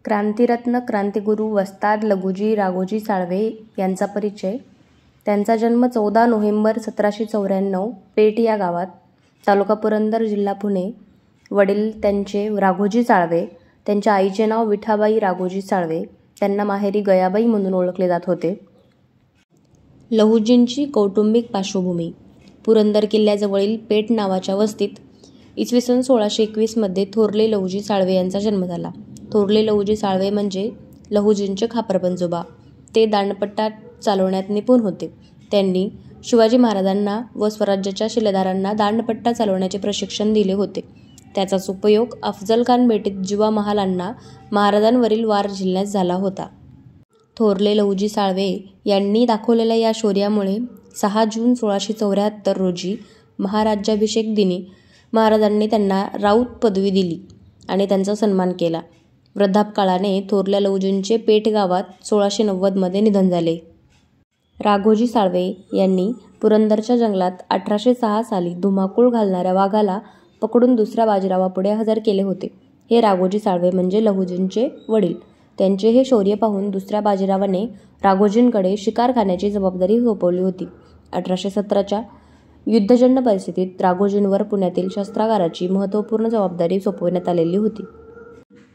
क्रांतिरत्न क्रांतिगुरू वस्ताद लघुजी राघोजी साळवे यांचा परिचय. त्यांचा जन्म 14 नोव्हेंबर 1794 पेठ या गावात, तालुका पुरंदर, जिल्हा पुणे. वडील त्यांचे राघोजी साळवे. त्यांच्या आईचे नाव विठाबाई राघोजी साळवे. त्यांना माहेरी गयाबाई म्हणून ओळखले जात होते. लहुजींची कौटुंबिक पार्श्वभूमी. पुरंदर किल्ल्याजवळील पेठ नावाच्या वस्तीत इसवी सन 1621 मध्ये थोरले लहुजी साळवे यांचा जन्म झाला. थोरले लहुजी साळवे म्हणजे लहुजींचे खापरपंजोबा. ते दांडपट्टा चालवण्यात निपुण होते. त्यांनी शिवाजी महाराजांना व स्वराज्याच्या शिलेदारांना दांडपट्टा चालवण्याचे प्रशिक्षण दिले होते. त्याचाच उपयोग अफजलखान बेटीत जिवा महालांना महाराजांवरील वार झेलण्यास झाला होता. थोरले लहुजी साळवे यांनी दाखवलेल्या या शौर्यामुळे 6 जून 1674 रोजी महाराज्याभिषेक दिनी महाराजांनी त्यांना राऊत पदवी दिली आणि त्यांचा सन्मान केला. वृद्धापकाळाने थोरल्या लहुजींचे पेठ गावात 1690 मध्ये निधन झाले. राघोजी साळवे यांनी पुरंदरच्या जंगलात 1806 साली धुमाकूळ घालणाऱ्या वाघाला पकडून दुसऱ्या बाजीरावापुढे हजर केले होते. हे राघोजी साळवे म्हणजे लहुजींचे वडील. त्यांचे हे शौर्य पाहून दुसऱ्या बाजीरावाने राघोजींकडे शिकार खाण्याची जबाबदारी सोपवली होती. 1817च्या युद्धजन्य परिस्थितीत राघोजींवर पुण्यातील शस्त्रागाराची महत्त्वपूर्ण जबाबदारी सोपवण्यात आलेली होती.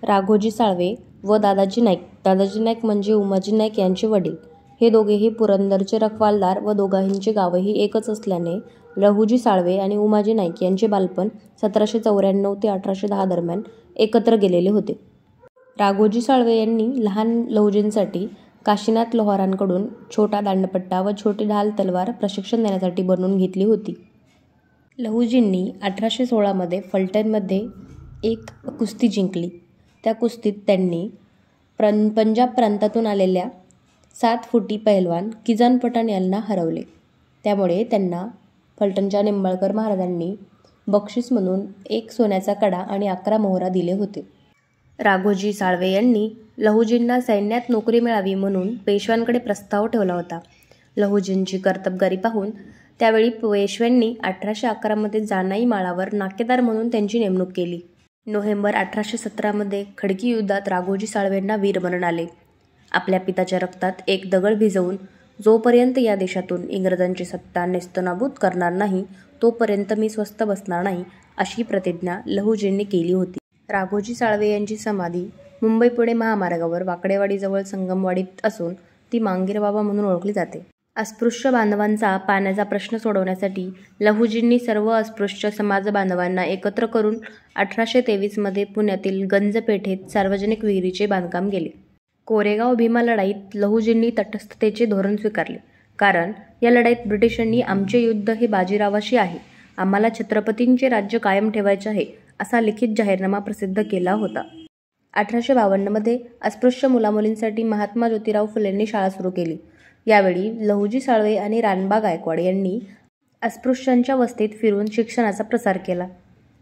राघोजी साळवे व दादाजी नाईक. दादाजी नाईक म्हणजे उमाजी नाईक यांचे वडील. हे दोघेही पुरंदरचे रखवालदार व दोघांची गावही एकच असल्याने लहुजी साळवे आणि उमाजी नाईक यांचे बालपण 1794 ते 1810 दरम्यान एकत्र गेलेले होते. राघोजी साळवे यांनी लहान लहुजींसाठी काशीनाथ लोहारांकडून छोटा दांडपट्टा व छोटी ढाल तलवार प्रशिक्षण देण्यासाठी बनवून घेतली होती. लहुजींनी 1816 मध्ये फलटणमध्ये एक कुस्ती जिंकली. त्या कुस्तीत त्यांनी पंजाब प्रांतातून आलेल्या 7 फुटी पहिलवान किजन पठाण यांना हरवले. त्यामुळे त्यांना फलटणच्या निंबाळकर महाराजांनी बक्षीस म्हणून 1 सोन्याचा कडा आणि 11 मोहरा दिले होते. राघोजी साळवे यांनी लहुजींना सैन्यात नोकरी मिळावी म्हणून पेशव्यांकडे प्रस्ताव ठेवला होता. लहुजींची कर्तबगारी पाहून त्यावेळी पेशव्यांनी 1811 मध्ये जानाई माळावर नाकेदार म्हणून त्यांची नेमणूक केली. नोव्हेंबर 1817 मध्ये खडकी युद्धात राघोजी साळवेंना वीरमरण आले. आपल्या पित्याच्या रक्तात एक दगड भिजवून जोपर्यंत या देशातून इंग्रजांची सत्ता नेस्तनाबूत करणार नाही तोपर्यंत मी स्वस्थ बसणार नाही, अशी प्रतिज्ञा लहुजींनी केली होती. राघोजी साळवे यांची समाधी मुंबई पुणे महामार्गावर वाकडेवाडीजवळ संगमवाडीत असून ती मांगीर बाबा म्हणून ओळखली जाते. अस्पृश्य बांधवांचा पाण्याचा प्रश्न सोडवण्यासाठी लहुजींनी सर्व अस्पृश्य समाज बांधवांना एकत्र करून 1823 मध्ये पुण्यातील गंज पेठेत सार्वजनिक विहिरीचे बांधकाम केले. कोरेगाव भीमा लढाईत लहुजींनी तटस्थतेचे धोरण स्वीकारले. कारण या लढाईत ब्रिटिशांनी आमचे युद्ध हे बाजीरावाशी आहे, आम्हाला छत्रपतींचे राज्य कायम ठेवायचे आहे, असा लिखित जाहीरनामा प्रसिद्ध केला होता. 1852 मध्ये अस्पृश्य मुलामुलींसाठी महात्मा ज्योतिराव फुलेंनी शाळा सुरू केली. यावेळी लहुजी साळवे आणि रानबा गायकवाड यांनी अस्पृश्यांच्या वस्तीत फिरून शिक्षणाचा प्रसार केला.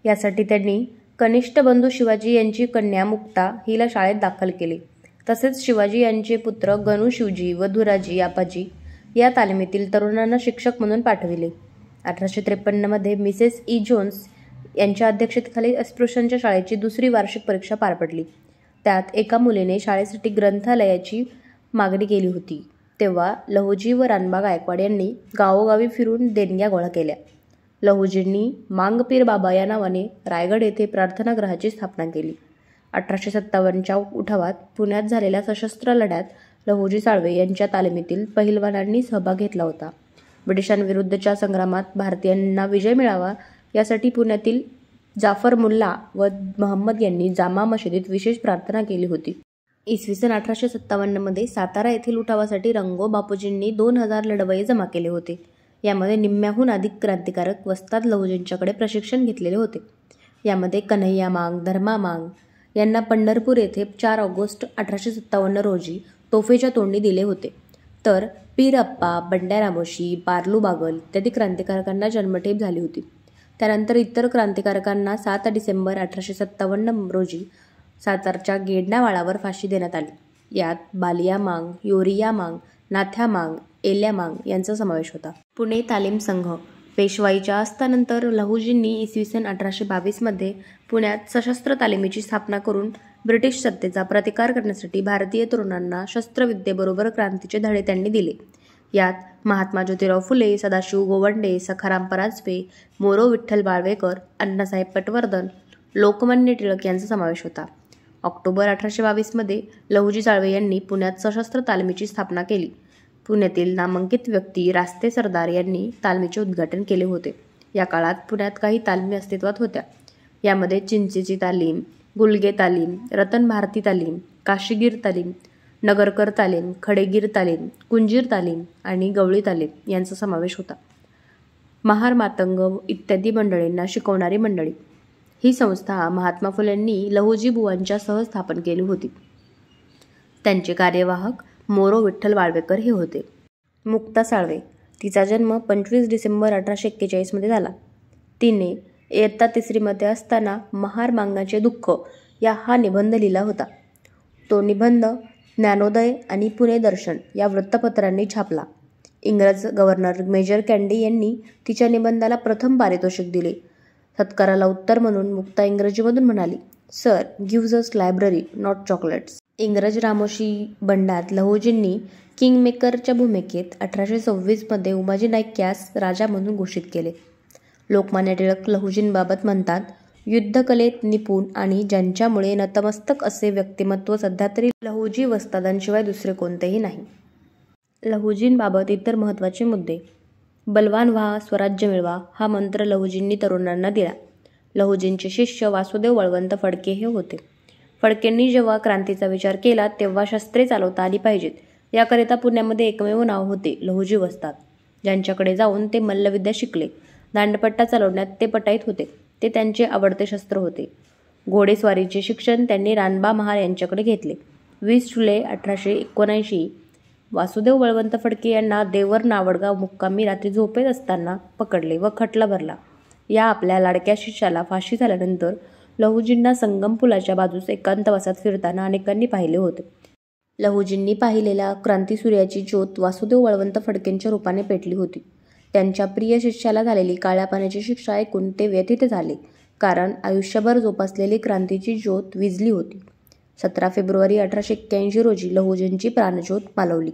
यासाठी त्यांनी कनिष्ठ बंधू शिवाजी यांची कन्या मुक्ता हिला शाळेत दाखल केले. तसेच शिवाजी यांचे पुत्र गणू शिवजी व धुराजी आपाजी या तालमीतील तरुणांना शिक्षक म्हणून पाठविले. 1853 मध्ये मिसेस ई जोन्स यांच्या अध्यक्षतेखाली अस्पृश्यांच्या शाळेची 2री वार्षिक परीक्षा पार पडली. त्यात एका मुलीने शाळेसाठी ग्रंथालयाची मागणी केली होती. तेव्हा लहुजी व रानबा गायकवाड यांनी गावोगावी फिरून देणग्या गोळा केल्या. लहुजींनी मांगपीर बाबा या नावाने रायगड येथे प्रार्थनागृहाची स्थापना केली. 1857च्या उठावात पुण्यात झालेल्या सशस्त्र लढ्यात लहुजी साळवे यांच्या तालमीतील पहिलवानांनी सहभाग घेतला होता. ब्रिटिशांविरुद्धच्या संग्रामात भारतीयांना विजय मिळावा यासाठी पुण्यातील जाफर मुल्ला व महम्मद यांनी जामा मशिदीत विशेष प्रार्थना केली होती. इसवी सन 1857 मध्ये सातारा येथील उठावासाठी रंगो बापूजींनी 2000 लढवय्ये जमा केले होते. यामध्ये निम्म्याहून अधिक क्रांतिकारक वस्ताद लहुजींच्याकडे प्रशिक्षण घेतलेले होते. यामध्ये कन्हैया मांग, धर्मा मांग यांना पंढरपूर येथे 4 ऑगस्ट 1857 रोजी तोफेच्या तोंडी दिले होते. तर पीर अप्पा, बंड्या रामोशी, पारलू बागल इत्यादी क्रांतिकारकांना जन्मठेप झाली होती. त्यानंतर इतर क्रांतिकारकांना 7 डिसेंबर 1857 रोजी सातारच्या गेडण्यावाळावर फाशी देण्यात आली. यात बालिया मांग, योरिया मांग, नाथ्या मांग, एल्या मांग यांचा समावेश होता. पुणे तालीम संघ. पेशवाईच्या अस्तानंतर लहुजींनी इसवी सन 1822 मध्ये पुण्यात सशस्त्र तालिमीची स्थापना करून ब्रिटिश सत्तेचा प्रतिकार करण्यासाठी भारतीय तरुणांना शस्त्रविद्येबरोबर क्रांतीचे धडे त्यांनी दिले. यात महात्मा ज्योतिराव फुले, सदाशिव गोवंडे, सखाराम परांजपे, मोरो विठ्ठल वाळवेकर, अण्णासाहेब पटवर्धन, लोकमान्य टिळक यांचा समावेश होता. ऑक्टोबर 1822 मध्ये लहुजी साळवे यांनी पुण्यात सशस्त्र तालमीची स्थापना केली. पुण्यातील नामांकित व्यक्ती रास्ते सरदार यांनी तालमीचे उद्घाटन केले होते. या काळात पुण्यात काही तालमी अस्तित्वात होत्या. यामध्ये चिंचेची तालीम, गुलगे तालीम, रतन भारती तालीम, काशीगीर तालीम, नगरकर तालीम, खडेगीर तालीम, कुंजीर तालीम आणि गवळी तालीम यांचा समावेश होता. महार मातंग इत्यादी मंडळींना शिकवणारी मंडळी. ही संस्था महात्मा फुलेंनी लहुजी बुवांच्या सह स्थापन केली होती. त्यांचे कार्यवाहक मोरो विठ्ठल वाळवेकर हे होते. मुक्ता साळवे. तिचा जन्म 25 डिसेंबर 1841 मध्ये झाला. तिने इयत्ता 3री मध्ये असताना महार मागण्याचे दुःख हा निबंध लिहिला होता. तो निबंध ज्ञानोदय आणि पुणे दर्शन या वृत्तपत्रांनी छापला. इंग्रज गव्हर्नर मेजर कँडी यांनी तिच्या निबंधाला प्रथम पारितोषिक दिले. सत्काराला उत्तर म्हणून मुक्ता इंग्रजीमधून म्हणाली, "sir, gives us library, not chocolates." इंग्रज रामोशी बंडात लहुजींनी किंगमेकरच्या भूमिकेत 1826 मध्ये उमाजी नाईक यास राजा म्हणून घोषित केले. लोकमान्य टिळक लहुजींबाबत म्हणतात, "युद्धकलेत निपुण आणि ज्यांच्यामुळे नतमस्तक असे व्यक्तिमत्व सध्या तरी लहुजी वस्तादांशिवाय दुसरे कोणतेही नाही." लहुजींबाबत इतर महत्त्वाचे मुद्दे. बलवान व्हा, स्वराज्य मिळवा हा मंत्र लहुजींनी तरुणांना दिला. लहुजींचे शिष्य वासुदेव बळवंत फडके हे होते. फडकेंनी जेव्हा क्रांतीचा विचार केला तेव्हा शस्त्रे चालवता आली पाहिजेत याकरिता पुण्यामध्ये एकमेव नाव होते, लहुजी वस्ताद. ज्यांच्याकडे जाऊन ते मल्लविद्या शिकले. दांडपट्टा चालवण्यात ते पटाईत होते. ते त्यांचे आवडते शस्त्र होते. घोडेस्वारीचे शिक्षण त्यांनी रानबा महार यांच्याकडे घेतले. 20 जुलै 1879 वासुदेव बळवंत फडके यांना देवर नावडगाव मुक्कामी रात्री झोपेत असताना पकडले व खटला भरला. या आपल्या लाडक्या शिष्याला फाशी झाल्यानंतर लहुजींना संगम पुलाच्या बाजूस एकांतवासात फिरताना अनेकांनी पाहिले होते. लहुजींनी पाहिलेल्या क्रांतिसूर्याची ज्योत वासुदेव बळवंत फडकेंच्या रूपाने पेटली होती. त्यांच्या प्रिय शिष्याला झालेली काळ्या पाण्याची शिक्षा ऐकून ते व्यथित झाले, कारण आयुष्यभर जोपासलेली क्रांतीची ज्योत विझली होती. 17 फेब्रुवारी 1881 रोजी लहुजींची प्राणज्योत मालवली.